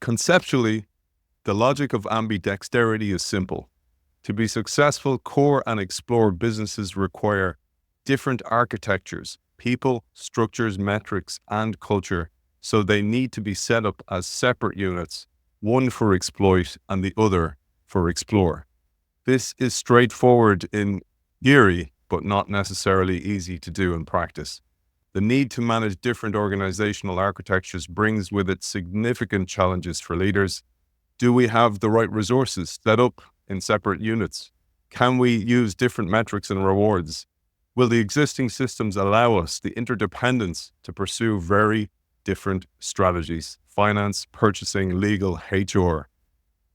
Conceptually, the logic of ambidexterity is simple. To be successful, core and explore businesses require different architectures, people, structures, metrics, and culture. So they need to be set up as separate units, one for exploit and the other for explore. This is straightforward in theory, but not necessarily easy to do in practice. The need to manage different organizational architectures brings with it significant challenges for leaders. Do we have the right resources set up in separate units? Can we use different metrics and rewards? Will the existing systems allow us the interdependence to pursue very different strategies? Finance, purchasing, legal, HR.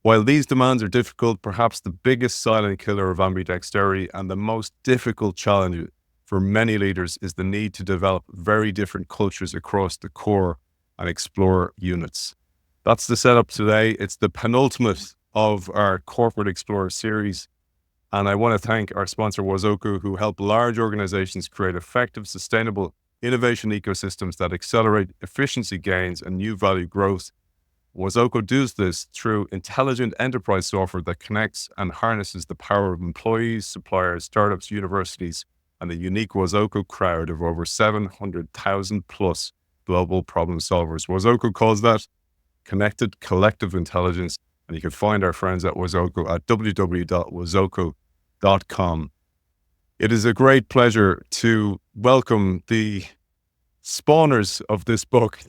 While these demands are difficult, perhaps the biggest silent killer of ambidexterity and the most difficult challenge for many leaders is the need to develop very different cultures across the core and explore units. That's the setup today. It's the penultimate of our Corporate Explorer series. And I want to thank our sponsor, Wazoku, who help large organizations create effective, sustainable innovation ecosystems that accelerate efficiency gains and new value growth. Wazoku does this through intelligent enterprise software that connects and harnesses the power of employees, suppliers, startups, universities, and the unique Wazoku crowd of over 700,000 plus global problem solvers. Wazoku calls that connected collective intelligence, and you can find our friends at Wazoku at www.wazoku.com. It is a great pleasure to welcome the spawners of this book,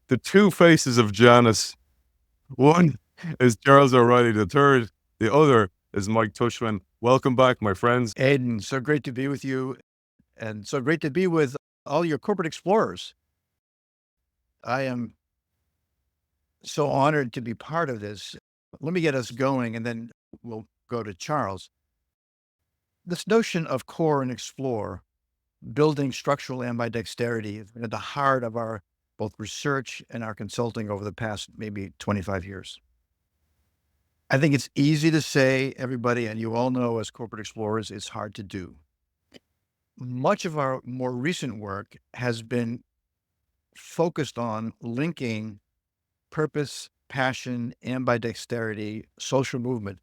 the two faces of Janus. One is Charles O'Reilly III. The other is Mike Tushman. Welcome back, my friends. Aidan, so great to be with you, and so great to be with all your corporate explorers. I am so honored to be part of this. Let me get us going, and then we'll go to Charles. This notion of core and explore, building structural ambidexterity, is at the heart of our both research and our consulting over the past maybe 25 years. I think it's easy to say, everybody, and you all know as corporate explorers, it's hard to do. Much of our more recent work has been focused on linking purpose, passion, ambidexterity, social movement.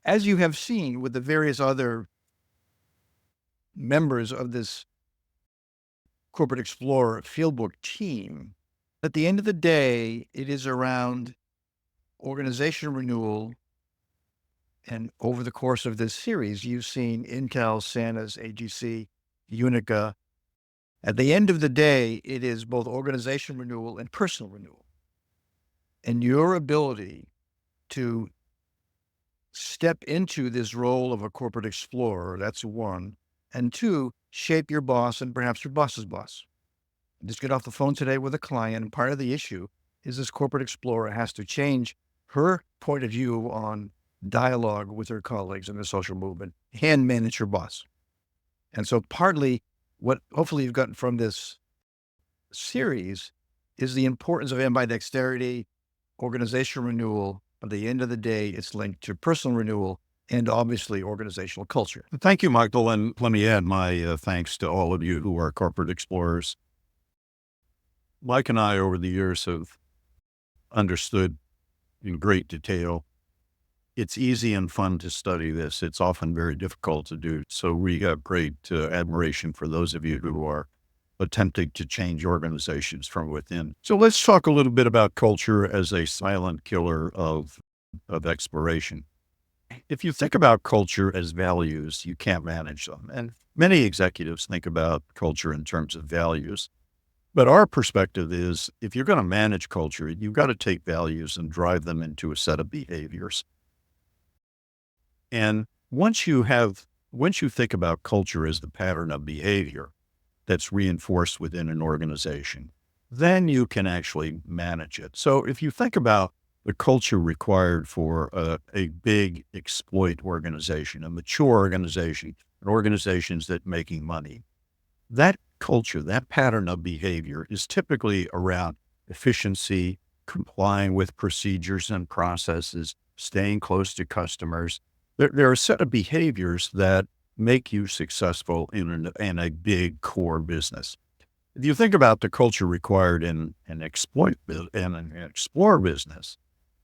As you have seen with the various other members of this Corporate Explorer Fieldbook team, at the end of the day, it is around organizational renewal. And over the course of this series, you've seen Intel, Santa's, AGC, Unica. At the end of the day, it is both organizational renewal and personal renewal. And your ability to step into this role of a corporate explorer, that's one. And two, shape your boss and perhaps your boss's boss. I just get off the phone today with a client, and part of the issue is this corporate explorer has to change her point of view on dialogue with her colleagues in the social movement and manage her boss. And so partly what hopefully you've gotten from this series is the importance of ambidexterity, organizational renewal. At the end of the day, it's linked to personal renewal and obviously organizational culture. Thank you, Michael. And let me add my thanks to all of you who are corporate explorers. Mike and I, over the years, have understood in great detail. It's easy and fun to study this. It's often very difficult to do. So we have great admiration for those of you who are attempting to change organizations from within. So let's talk a little bit about culture as a silent killer of exploration. If you think about culture as values, you can't manage them. And many executives think about culture in terms of values. But our perspective is if you're going to manage culture, you've got to take values and drive them into a set of behaviors. And once you think about culture as the pattern of behavior that's reinforced within an organization, then you can actually manage it. So if you think about the culture required for a big exploit organization, a mature organization, organizations that making money, that culture, that pattern of behavior is typically around efficiency, complying with procedures and processes, staying close to customers. There are a set of behaviors that make you successful in a big core business. If you think about the culture required in an explore business,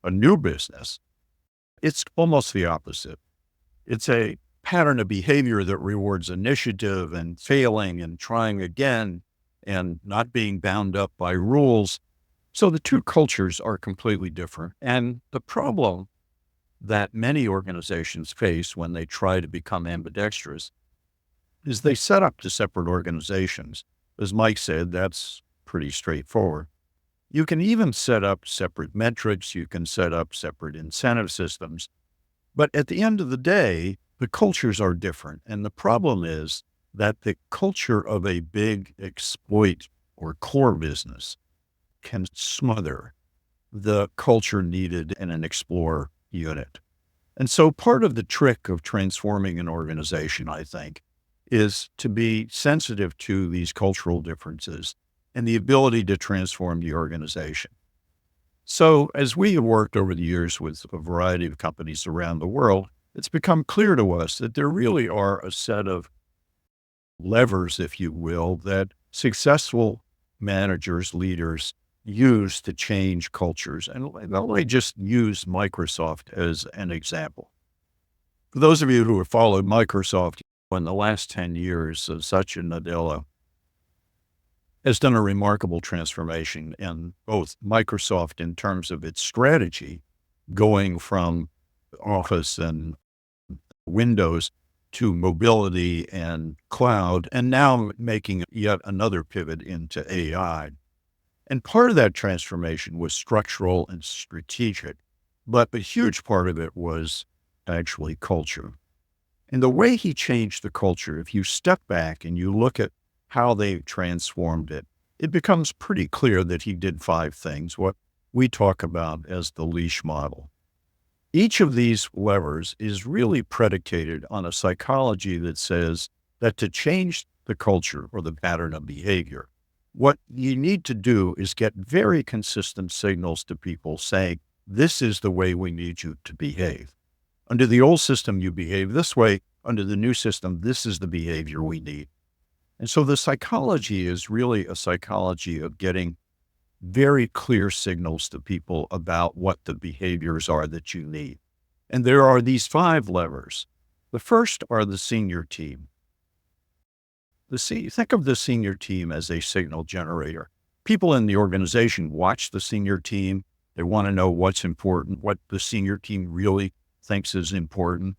a new business, it's almost the opposite. It's a pattern of behavior that rewards initiative and failing and trying again and not being bound up by rules. So the two cultures are completely different. And the problem that many organizations face when they try to become ambidextrous is they set up the separate organizations. As Mike said, that's pretty straightforward. You can even set up separate metrics. You can set up separate incentive systems. But at the end of the day, the cultures are different. And the problem is that the culture of a big exploit or core business can smother the culture needed in an explore unit. And so part of the trick of transforming an organization, I think, is to be sensitive to these cultural differences and the ability to transform the organization. So as we have worked over the years with a variety of companies around the world, it's become clear to us that there really are a set of levers, if you will, that successful managers, leaders use to change cultures. And let me just use Microsoft as an example. For those of you who have followed Microsoft in the last 10 years, Satya Nadella has done a remarkable transformation in both Microsoft in terms of its strategy, going from Office and Windows to mobility and cloud, and now making yet another pivot into AI. And part of that transformation was structural and strategic, but a huge part of it was actually culture. And the way he changed the culture, if you step back and you look at how they transformed it, it becomes pretty clear that he did 5 things, what we talk about as the LEASH model. Each of these levers is really predicated on a psychology that says that to change the culture or the pattern of behavior, what you need to do is get very consistent signals to people saying, this is the way we need you to behave. Under the old system, you behave this way. Under the new system, this is the behavior we need. And so the psychology is really a psychology of getting very clear signals to people about what the behaviors are that you need. And there are these 5 levers. The first are the senior team. Think of the senior team as a signal generator. People in the organization watch the senior team. They want to know what's important, what the senior team really thinks is important.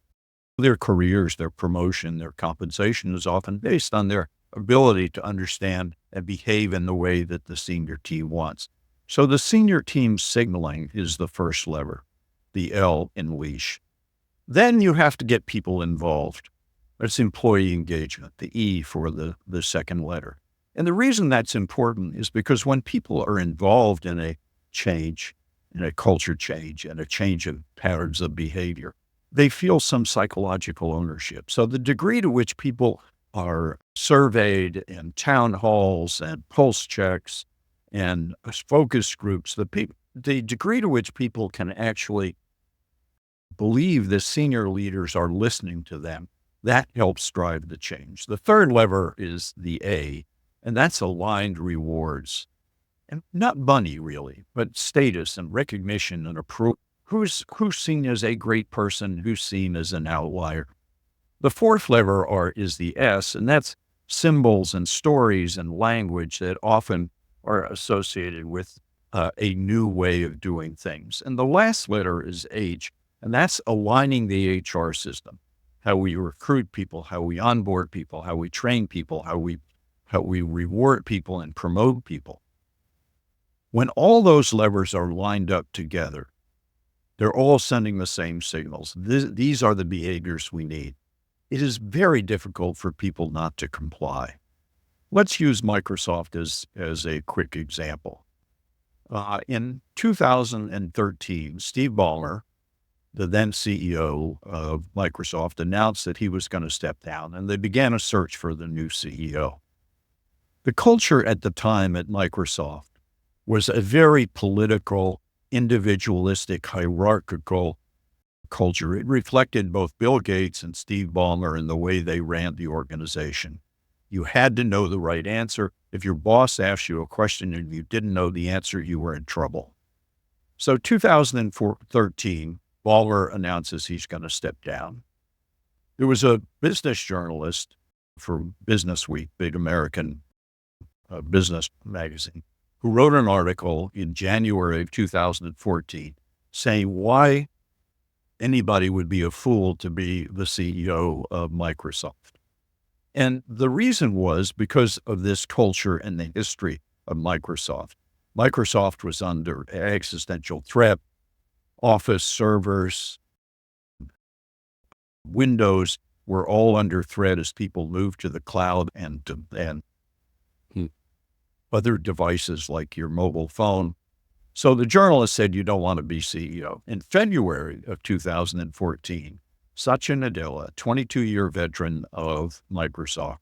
Their careers, their promotion, their compensation is often based on their ability to understand and behave in the way that the senior team wants. So the senior team signaling is the first lever, the L in LEASH. Then you have to get people involved. That's employee engagement, the E for the second letter. And the reason that's important is because when people are involved in a change, in a culture change, and a change of patterns of behavior, they feel some psychological ownership. So the degree to which people are surveyed in town halls and pulse checks and focus groups, the degree to which people can actually believe the senior leaders are listening to them, that helps drive the change. The third lever is the A, and that's aligned rewards. And not money really, but status and recognition and approval. Who's seen as a great person, who's seen as an outlier. The fourth lever is the S, and that's symbols and stories and language that often are associated with a new way of doing things. And the last letter is H, and that's aligning the HR system, how we recruit people, how we onboard people, how we train people, how we reward people and promote people. When all those levers are lined up together, they're all sending the same signals. These are the behaviors we need. It is very difficult for people not to comply. Let's use Microsoft as a quick example. In 2013, Steve Ballmer, the then CEO of Microsoft, announced that he was going to step down, and they began a search for the new CEO. The culture at the time at Microsoft was a very political, individualistic, hierarchical culture. It reflected both Bill Gates and Steve Ballmer in the way they ran the organization. You had to know the right answer. If your boss asked you a question and you didn't know the answer, you were in trouble. So 2013, Ballmer announces he's going to step down. There was a business journalist for Business Week, big American business magazine, who wrote an article in January of 2014 saying why anybody would be a fool to be the CEO of Microsoft. And the reason was because of this culture and the history of Microsoft. Microsoft was under existential threat. Office servers, Windows were all under threat as people moved to the cloud and other devices like your mobile phone. So the journalist said, you don't want to be CEO. In February of 2014, Satya Nadella, a 22-year veteran of Microsoft,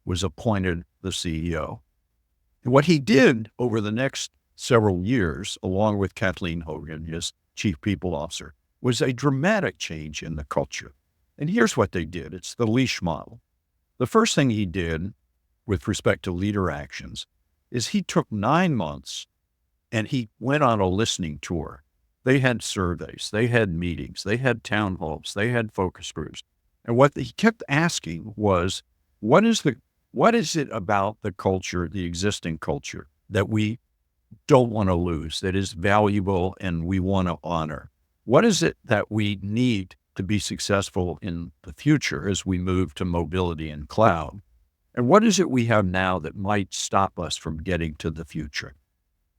was appointed the CEO. And what he did over the next several years, along with Kathleen Hogan, his chief people officer, was a dramatic change in the culture. And here's what they did. It's the LEASH model. The first thing he did with respect to leader actions is he took 9 months and he went on a listening tour. They had surveys, they had meetings, they had town halls, they had focus groups. And what he kept asking was, what is it about the culture, the existing culture, that we don't want to lose, that is valuable and we want to honor? What is it that we need to be successful in the future as we move to mobility and cloud? And what is it we have now that might stop us from getting to the future?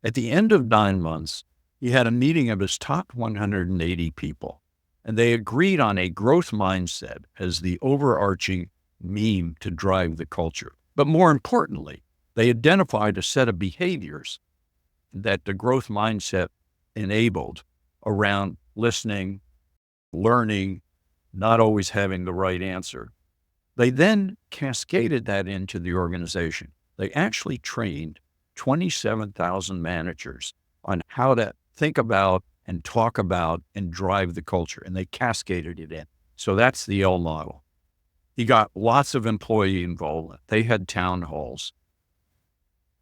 At the end of 9 months, he had a meeting of his top 180 people, and they agreed on a growth mindset as the overarching meme to drive the culture. But more importantly, they identified a set of behaviors that the growth mindset enabled around listening, learning, not always having the right answer. They then cascaded that into the organization. They actually trained 27,000 managers on how to think about and talk about and drive the culture, and they cascaded it in. So that's the L model. He got lots of employee involvement. They had town halls.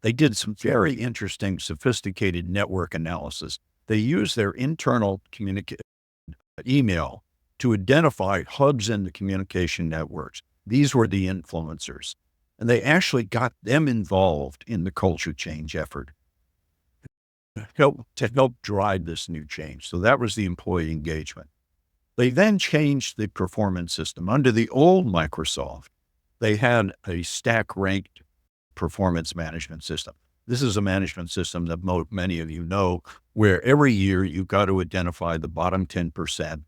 They did some very interesting, sophisticated network analysis. They used their internal email to identify hubs in the communication networks. These were the influencers. And they actually got them involved in the culture change effort to help drive this new change. So that was the employee engagement. They then changed the performance system. Under the old Microsoft, they had a stack ranked performance management system. This is a management system that many of you know, where every year you've got to identify the bottom 10%.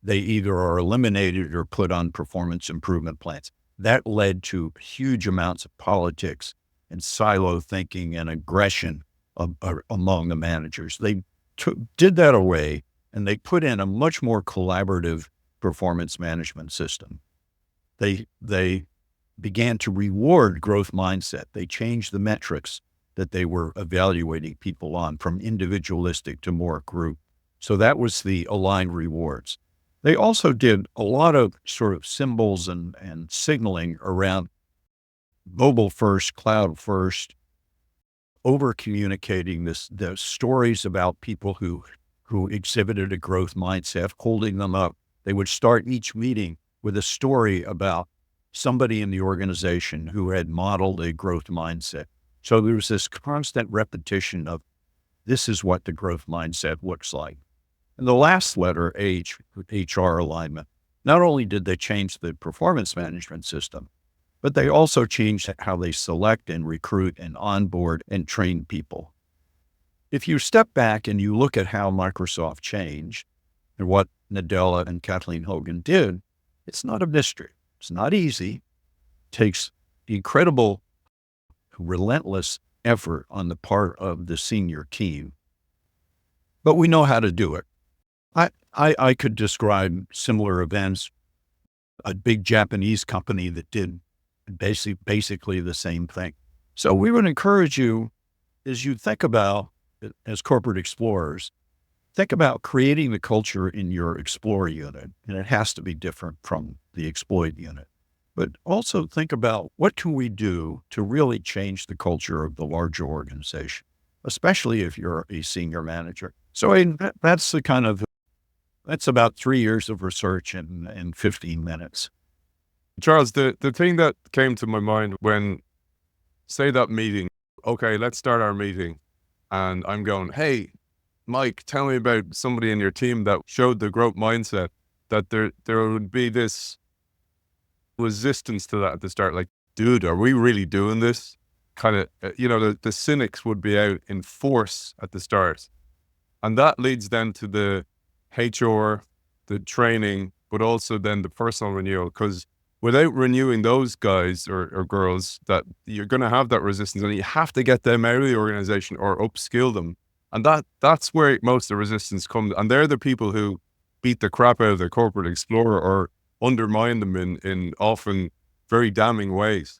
They either are eliminated or put on performance improvement plans. That led to huge amounts of politics and silo thinking and aggression among the managers. They did that away, and they put in a much more collaborative performance management system. They began to reward growth mindset. They changed the metrics that they were evaluating people on from individualistic to more group. So that was the aligned rewards. They also did a lot of sort of symbols and signaling around mobile first, cloud first, over communicating the stories about people who exhibited a growth mindset, holding them up. They would start each meeting with a story about somebody in the organization who had modeled a growth mindset. So there was this constant repetition of, this is what the growth mindset looks like. And the last letter, H, HR alignment, not only did they change the performance management system, but they also changed how they select and recruit and onboard and train people. If you step back and you look at how Microsoft changed and what Nadella and Kathleen Hogan did, it's not a mystery. It's not easy. It takes incredible, relentless effort on the part of the senior team, but we know how to do it. I could describe similar events, a big Japanese company that did basically the same thing. So we would encourage you, as you think about, as corporate explorers, think about creating the culture in your explore unit, and it has to be different from the exploit unit. but also think about what can we do to really change the culture of the larger organization, especially if you're a senior manager. So that's about 3 years of research in 15 minutes. Charles, the thing that came to my mind when, say that meeting, okay, let's start our meeting. And I'm going, hey, Mike, tell me about somebody in your team that showed the growth mindset, that there would be this resistance to that at the start. Like, dude, are we really doing this? Kind of, the cynics would be out in force at the start. And that leads then to the HR, the training, but also then the personal renewal. Because without renewing those guys or girls, that you're going to have that resistance, and you have to get them out of the organization or upskill them. And that's where most of the resistance comes. And they're the people who beat the crap out of their corporate explorer or undermine them in often very damning ways.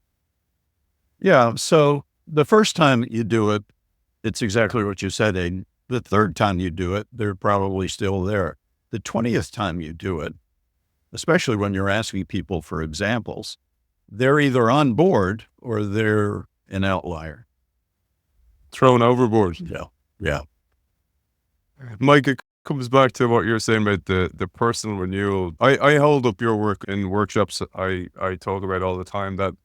Yeah. So the first time you do it, it's exactly what you said, Aiden. The third time you do it, they're probably still there. The 20th time you do it, especially when you're asking people for examples, they're either on board or they're an outlier. Thrown overboard. Yeah. Mike, it comes back to what you're saying about the personal renewal. I hold up your work in workshops. I talk about all the time that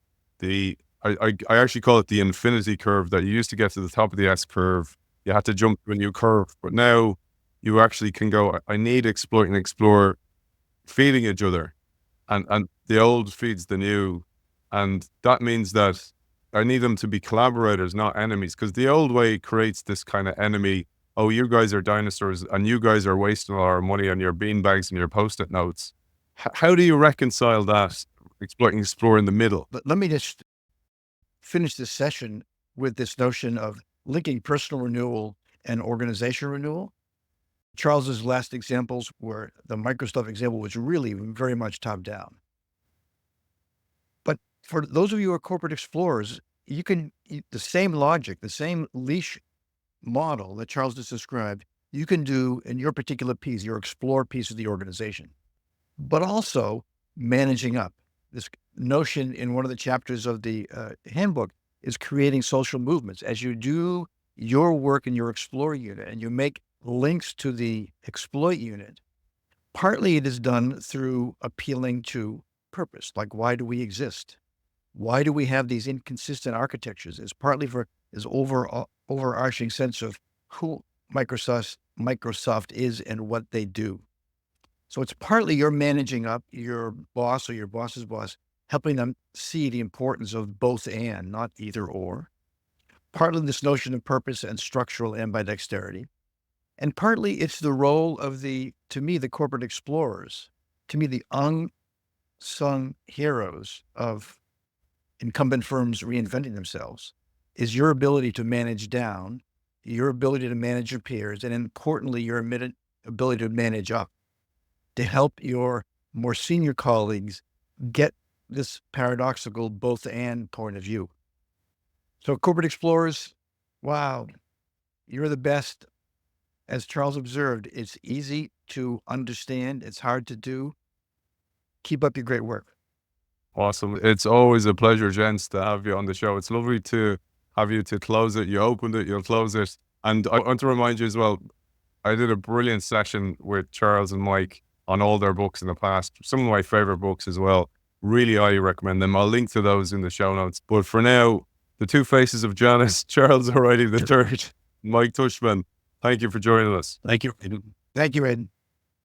I actually call it the infinity curve, that you used to get to the top of the S curve. You had to jump to a new curve, but now you actually can go, I need exploit and explore feeding each other, and the old feeds the new. And that means that I need them to be collaborators, not enemies, because the old way creates this kind of enemy. Oh, you guys are dinosaurs and you guys are wasting all our money on your beanbags and your Post-it notes. How do you reconcile that, exploit and explore in the middle? But let me just finish this session with this notion of linking personal renewal and organizational renewal. Charles's last examples, where the Microsoft example was really very much top down. But for those of you who are corporate explorers, the same logic, the same LEASH model that Charles just described, you can do in your particular piece, your explore piece of the organization, but also managing up. This notion in one of the chapters of the handbook is creating social movements. As you do your work in your explore unit and you make links to the exploit unit, partly it is done through appealing to purpose, like why do we exist? Why do we have these inconsistent architectures? It's partly for this overarching sense of who Microsoft is and what they do. So it's partly you're managing up your boss or your boss's boss, helping them see the importance of both and, not either or. Partly this notion of purpose and structural ambidexterity. And partly it's the role of the corporate explorers, to me, the unsung heroes of incumbent firms reinventing themselves, is your ability to manage down, your ability to manage your peers, and importantly, your ability to manage up, to help your more senior colleagues get this paradoxical both and point of view. So corporate explorers, wow, you're the best. As Charles observed, it's easy to understand. It's hard to do. Keep up your great work. Awesome. It's always a pleasure, gents, to have you on the show. It's lovely to have you to close it. You opened it, you'll close it. And I want to remind you as well, I did a brilliant session with Charles and Mike on all their books in the past. Some of my favorite books as well. Really highly recommend them. I'll link to those in the show notes. But for now, the two faces of Janice, Charles O'Reilly III, Mike Tushman, thank you for joining us. Thank you. Thank you, Ed.